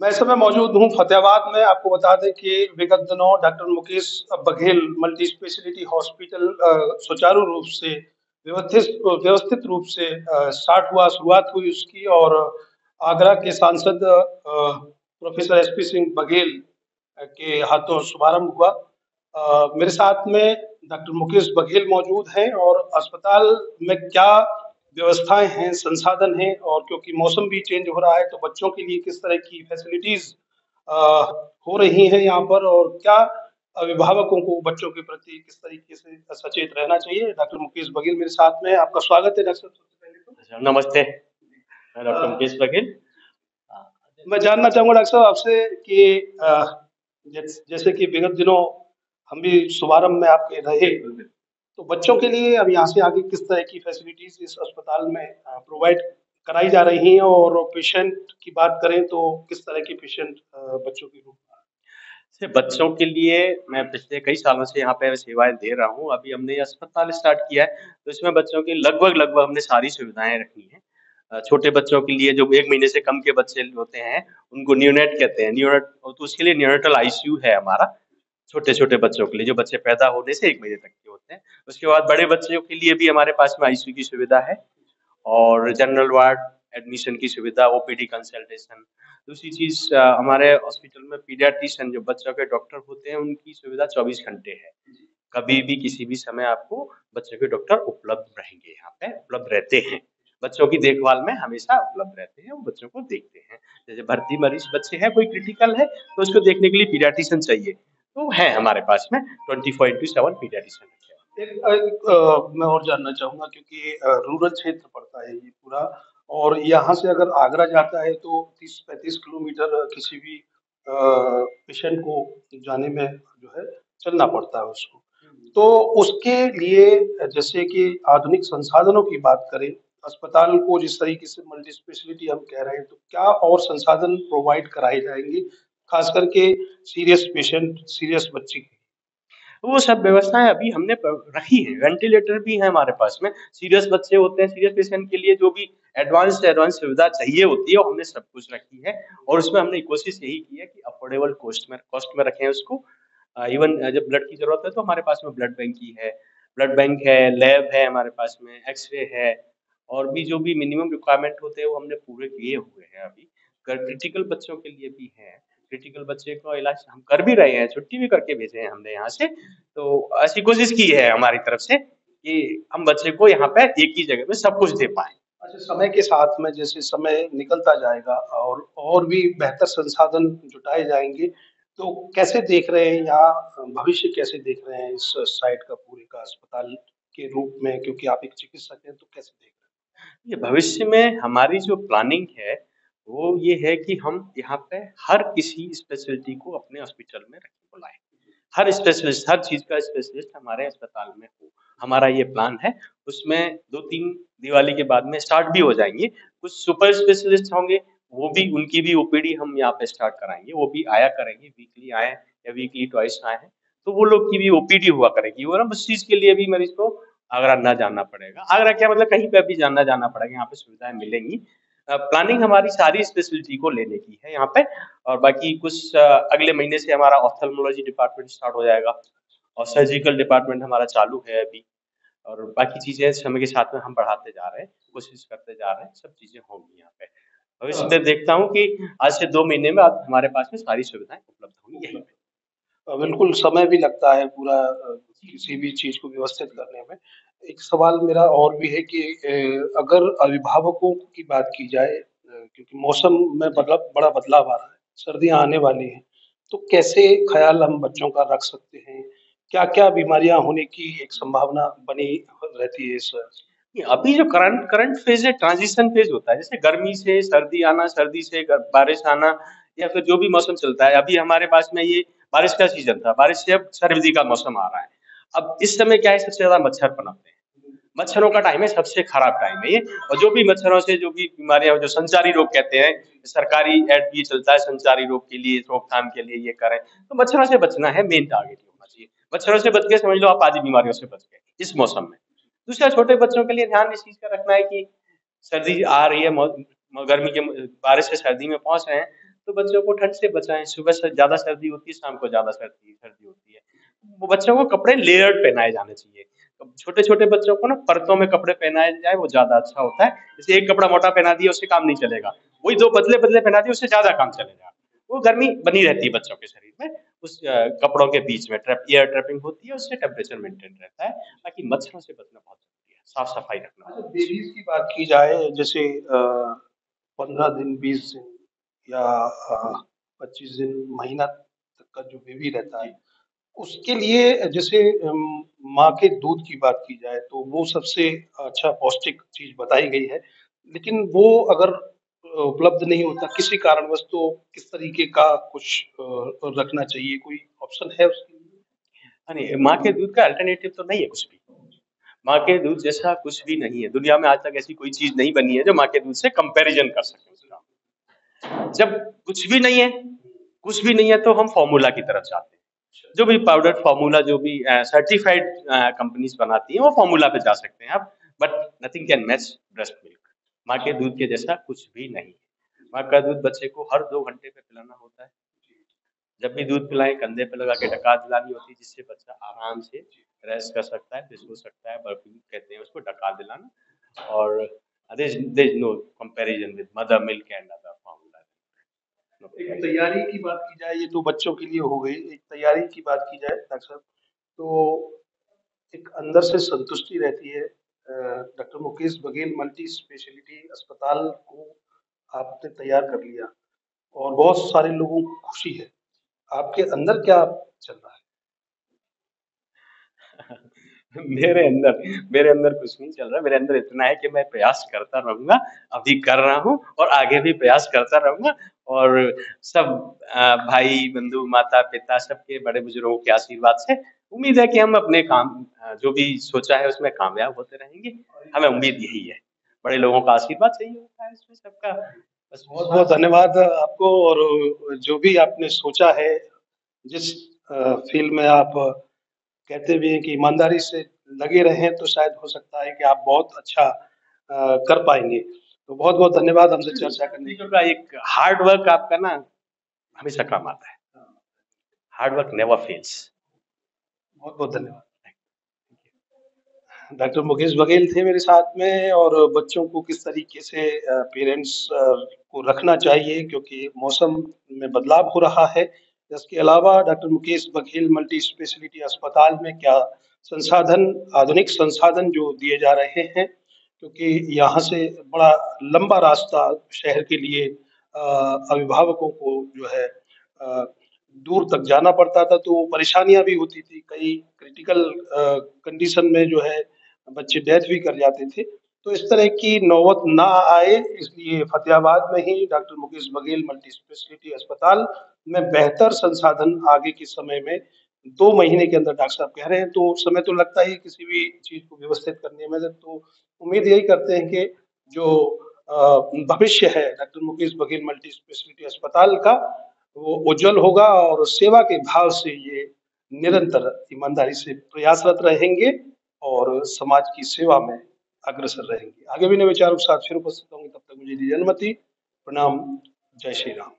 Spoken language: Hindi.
मैं इस समय मौजूद हूँ फतेहाबाद में। आपको बता दें कि विगत दिनों doctor Mukesh Baghel multi speciality hospital सुचारू रूप से व्यवस्थित व्यवस्थित रूप से स्टार्ट हुआ, शुरुआत हुई उसकी। और आगरा के सांसद प्रोफेसर एसपी सिंह बघेल के हाथों शुभारंभ हुआ। मेरे साथ में डॉक्टर मुकेश बघेल मौजूद हैं और अस्पताल में क्या व्यवस्थाएं हैं, संसाधन हैं, और क्योंकि मौसम भी चेंज हो रहा है तो बच्चों के लिए किस तरह की फैसिलिटीज हो रही हैं यहाँ पर, और क्या अभिभावकों को बच्चों के प्रति किस तरीके से सचेत रहना चाहिए। डॉक्टर मुकेश बघेल मेरे साथ में, आपका स्वागत है डॉक्टर साहब। सबसे पहले तो अच्छा, नमस्ते। मैं डॉक्टर मुकेश बघेल। मैं जानना चाहूंगा डॉक्टर साहब आपसे कि जैसे कि विगत दिनों हम भी शुभारंभ में आपके रहे, तो बच्चों के लिए अब यहाँ से आगे किस तरह की फैसिलिटीज इस अस्पताल में प्रोवाइड कराई जा रही हैं, और पेशेंट की बात करें तो किस तरह के पेशेंट बच्चों के रूप में। से बच्चों के लिए मैं पिछले कई सालों से यहाँ पे सेवाएं दे रहा हूँ। अभी हमने ये अस्पताल स्टार्ट किया है, तो इसमें बच्चों की लगभग लगभग हमने सारी सुविधाएं रखी हैं। छोटे बच्चों के लिए जो 1 महीने से कम के बच्चे होते हैं, उनको न्यूनेट कहते हैं। न्यूनेट, तो उसके लिए न्यूनेटल आईसीयू है हमारा, छोटे छोटे बच्चों के लिए, जो बच्चे पैदा होने से 1 महीने तक के होते हैं। उसके बाद बड़े बच्चों के लिए भी हमारे पास में आईसीयू की सुविधा है, और जनरल वार्ड, एडमिशन की सुविधा, ओपीडी कंसल्टेशन। दूसरी चीज, हमारे हॉस्पिटल में पीडियाट्रिशियन जो बच्चों के डॉक्टर होते हैं, उनकी सुविधा 24 घंटे है। कभी भी किसी भी समय आपको बच्चों के डॉक्टर उपलब्ध रहेंगे, यहाँ पे उपलब्ध रहते हैं। बच्चों की देखभाल में हमेशा उपलब्ध रहते हैं, वो बच्चों को देखते हैं। जैसे भर्ती मरीज बच्चे हैं, कोई क्रिटिकल है, तो उसको देखने के लिए पीडियाट्रिशियन चाहिए, तो है हमारे पास में 24/7 पीडियाट्रिशियन रखे हैं। मैं और जानना चाहूंगा क्योंकि रूरल क्षेत्र पड़ता है ये पूरा, और यहाँ से अगर आगरा जाता है तो 30-35 किलोमीटर किसी भी पेशेंट को जाने में जो है चलना पड़ता है उसको। तो उसके लिए जैसे कि आधुनिक संसाधनों की बात करें, अस्पताल को जिस तरीके से मल्टी स्पेशलिटी हम कह रहे हैं, तो क्या और संसाधन प्रोवाइड कराए जाएंगे, खास करके सीरियस पेशेंट, सीरियस बच्चे की। वो सब व्यवस्थाएं अभी हमने रखी है। वेंटिलेटर भी है हमारे पास में। सीरियस बच्चे होते हैं, सीरियस पेशेंट के लिए जो भी एडवांस से एडवांस सुविधा चाहिए होती है, वो हमने सब कुछ रखी है। और उसमें हमने कोशिश यही की है कि अफोर्डेबल कॉस्ट में रखें उसको। इवन जब ब्लड की जरूरत है तो हमारे पास में ब्लड बैंक की है, ब्लड बैंक है, लैब है हमारे पास में, एक्सरे है, और भी जो भी मिनिमम रिक्वायरमेंट होते हैं वो हमने पूरे किए हुए हैं अभी। क्रिटिकल बच्चों के लिए भी है। क्रिटिकल बच्चे का इलाज हम कर भी रहे हैं, छुट्टी भी करके भेजे हैं हमने यहाँ से। तो ऐसी कोशिश की है हमारी तरफ से कि हम बच्चे को यहाँ पे एक ही जगह पे सब कुछ दे पाए। अच्छा, समय के साथ में जैसे समय निकलता जाएगा और भी बेहतर संसाधन जुटाए जाएंगे, तो कैसे देख रहे हैं यहाँ भविष्य कैसे देख रहे हैं इस साइट का, पूरे का अस्पताल के रूप में, क्योंकि आप एक चिकित्सक हैं तो कैसे देख रहे ये भविष्य में हमारी जो प्लानिंग है, वो ये है कि हम यहाँ पे हर किसी स्पेशलिटी को अपने हॉस्पिटल में रखे बुलाएं। हर स्पेशलिस्ट, हर चीज का स्पेशलिस्ट हमारे अस्पताल में हो, हमारा ये प्लान है। उसमें 2-3 दिवाली के बाद में स्टार्ट भी हो जाएंगे। कुछ सुपर स्पेशलिस्ट होंगे, वो भी, उनकी भी ओपीडी हम यहाँ पे स्टार्ट कराएंगे। वो भी आया करेंगे, वीकली आए या वीकली ट्वाइस आए हैं, तो वो लोग की भी ओपीडी हुआ करेगी। और हम उस चीज के लिए भी मरीज को आगरा ना जाना पड़ेगा। आगरा क्या, मतलब कहीं पे भी जाना जाना पड़ेगा, यहाँ पे सुविधाएं मिलेंगी। प्लानिंग हमारी सारी स्पेशलिटी को लेने की है यहाँ पे। और बाकी कुछ अगले महीने से हमारा ऑप्थेल्मोलॉजी डिपार्टमेंट स्टार्ट हो जाएगा, और सर्जिकल डिपार्टमेंट हमारा चालू है अभी। और बाकी चीजें समय के साथ में हम बढ़ाते जा रहे हैं, कोशिश करते जा रहे हैं, सब चीजें होंगी यहाँ पे। भविष्य में देखता हूँ कि आज से 2 महीने में अब हमारे पास में सारी सुविधाएं उपलब्ध होंगी यहीं पे। बिल्कुल समय भी लगता है पूरा किसी भी चीज को व्यवस्थित करने में। एक सवाल मेरा और भी है कि अगर अभिभावकों की बात की जाए, क्योंकि मौसम में बड़ा बदलाव आ रहा है, सर्दियां आने वाली हैं, तो कैसे ख्याल हम बच्चों का रख सकते हैं, क्या क्या बीमारियां होने की एक संभावना बनी रहती है इस। अभी जो करंट करंट फेज है, ट्रांजिशन फेज होता है। जैसे गर्मी से सर्दी आना, सर्दी से बारिश आना, या फिर जो भी मौसम चलता है। अभी हमारे पास में ये बारिश का सीजन था, बारिश से अब सर्दी का मौसम आ रहा है। अब इस समय क्या है, सबसे ज्यादा मच्छर पनपते हैं। मच्छरों का टाइम है, सबसे खराब टाइम है ये। और जो भी मच्छरों से जो भी बीमारियां, जो संचारी रोग कहते हैं, सरकारी एड भी चलता है संचारी रोग के लिए, रोकथाम के लिए ये करें। तो मच्छरों से बचना है, मेन टारगेट होना चाहिए। मच्छरों से बच के समझ लो आप आधी बीमारियों से बच गए इस मौसम में। दूसरा, छोटे बच्चों के लिए ध्यान इस चीज का रखना है कि सर्दी आ रही है, गर्मी के बारिश से सर्दी में पहुंच रहे हैं, तो बच्चों को ठंड से बचाएं। सुबह से ज्यादा सर्दी होती है, शाम को ज्यादा सर्दी सर्दी होती है। वो बच्चों को कपड़े लेयर्ड पहनाए जाने चाहिए। छोटे छोटे बच्चों को ना परतों में कपड़े पहनाए जाए, वो ज्यादा अच्छा होता है। जैसे एक कपड़ा मोटा पहना दिया उससे काम नहीं चलेगा, वही दो पतले पतले पहना दिए उससे ज्यादा काम चलेगा। वो गर्मी बनी रहती है बच्चों के शरीर में, उस कपड़ों के बीच में ट्रैप एयर ट्रैपिंग होती है, उससे टेम्परेचर मेंटेन रहता है। ताकि मच्छरों से बचना बहुत जरूरी है, साफ सफाई रखना अच्छा, बहुत अच्छी बेबीज की बात की जाए, जैसे 15 दिन, 20 दिन या 25 दिन, महीना तक का जो बेबी रहता है। है, जी। उसके लिए जैसे माँ के दूध की बात की जाए तो वो सबसे अच्छा पौष्टिक चीज बताई गई है। लेकिन वो अगर उपलब्ध नहीं होता किसी कारणवश, तो किस तरीके का कुछ रखना चाहिए, कोई ऑप्शन है उसके लिए? हाँ, नहीं, माँ के दूध का अल्टरनेटिव तो नहीं है कुछ भी। माँ के दूध जैसा कुछ भी नहीं है दुनिया में, आज तक ऐसी कोई चीज नहीं बनी है जो माँ के दूध से कंपैरिजन कर सके उसका। जब कुछ भी नहीं है, कुछ भी नहीं है तो हम फॉर्मूला की तरफ जाते हैं। जो भी पाउडर फार्मूला, जो भी सर्टिफाइड कंपनीज बनाती हैं, वो फार्मूला पे जा सकते हैं आप। But nothing can match breast milk. माँ के दूध के जैसा कुछ भी नहीं है। माँ का दूध बच्चे को हर 2 घंटे पे पिलाना होता है। जब भी दूध पिलाएं कंधे पे लगा के डकार दिलानी होती है, जिससे बच्चा आराम से रेस्ट कर सकता है, फिर सो सकता है। बर्पिंग कहते हैं उसको, डकार दिलाना। और there is no comparison with mother milk and other formula. No एक कंपैरिजन। तैयारी की बात की जाए, ये तो बच्चों के लिए हो गई। एक तैयारी की बात की जाए डॉक्टर साहब, तो एक अंदर से संतुष्टि रहती है। Doctor Mukesh Baghel multi speciality अस्पताल को आपने तैयार कर लिया और बहुत सारे लोगों को खुशी है। आपके अंदर क्या चल रहा है? मेरे अंदर कुछ नहीं चल रहा। मेरे अंदर इतना है कि मैं प्रयास करता रहूंगा, अभी कर रहा हूँ और आगे भी प्रयास करता रहूंगा। और सब भाई बंधु माता पिता सबके, बड़े बुजुर्गों के आशीर्वाद से उम्मीद है कि हम अपने काम जो भी सोचा है उसमें कामयाब होते रहेंगे। हमें उम्मीद यही है। बड़े लोगों का आशीर्वाद चाहिए होता है इसमें सबका। बस बहुत बहुत विश्वास। धन्यवाद आपको। और जो भी आपने सोचा है, जिस फील्ड में आप कहते भी हैं कि ईमानदारी से लगे रहें, तो शायद हो सकता है कि आप बहुत अच्छा कर पाएंगे। तो बहुत बहुत धन्यवाद हमसे चर्चा करने के चीजों लिए। का एक हार्ड वर्क आपका ना हमेशा काम आता है। Hard work never fails. बहुत बहुत धन्यवाद। डॉक्टर मुकेश बघेल थे मेरे साथ में। और बच्चों को किस तरीके से पेरेंट्स को रखना चाहिए, क्योंकि मौसम में बदलाव हो रहा है। इसके अलावा doctor Mukesh Baghel multi speciality अस्पताल में क्या संसाधन, आधुनिक संसाधन जो दिए जा रहे हैं, क्योंकि यहाँ से बड़ा लंबा रास्ता शहर के लिए अभिभावकों को जो है दूर तक जाना पड़ता था, तो परेशानियां भी होती थी। कई क्रिटिकल कंडीशन में जो है बच्चे डेथ भी कर जाते थे। तो इस तरह की नौबत ना आए, इसलिए फतेहाबाद में ही doctor Mukesh Baghel multi speciality अस्पताल में बेहतर संसाधन आगे के समय में 2 महीने के अंदर, डॉक्टर साहब कह रहे हैं, तो समय तो लगता ही है किसी भी चीज को व्यवस्थित करने में। तो उम्मीद यही करते हैं कि जो भविष्य है doctor Mukesh Baghel multi speciality अस्पताल का, वो उज्जवल होगा। और सेवा के भाव से ये निरंतर ईमानदारी से प्रयासरत रहेंगे और समाज की सेवा में अग्रसर रहेंगे। आगे भी नए विचारों के साथ फिर उपस्थित होंगे, तब तक मुझे दीजिए अनुमति। प्रणाम। जय श्री राम।